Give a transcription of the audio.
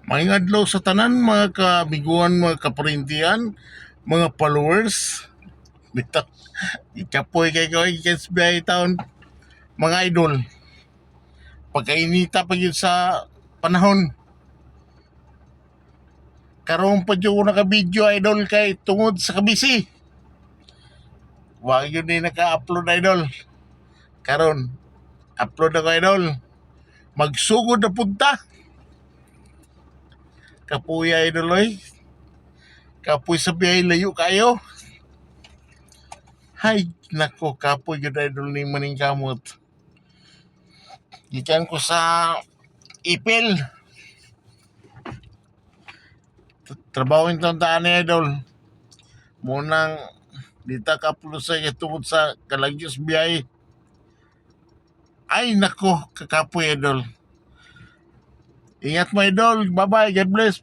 Maayong adlaw sa tanan mga kabiguan, mga kaparintian, mga followers. Bitaw, ikapoy kay ko SBI taon mga idol. Pagkainita pa yun sa panahon. Karon pa yun naka-video idol kay tungod sa kabisi. Wag yun ni naka-upload idol. Karon, upload ako idol. Magsugod na punta. Kapuy idol oy. Kapoy sa biyay layo kayo. Hay, nako, kapoy yun idol ni maning kamot. Gikan ko sa ipil. Trabaho yung tandaan ni idol. Munang dita ka sa tungod sa kalagyos biyay. Ay nako, kakapoy idol. Ingat mo idol. Bye-bye. God bless.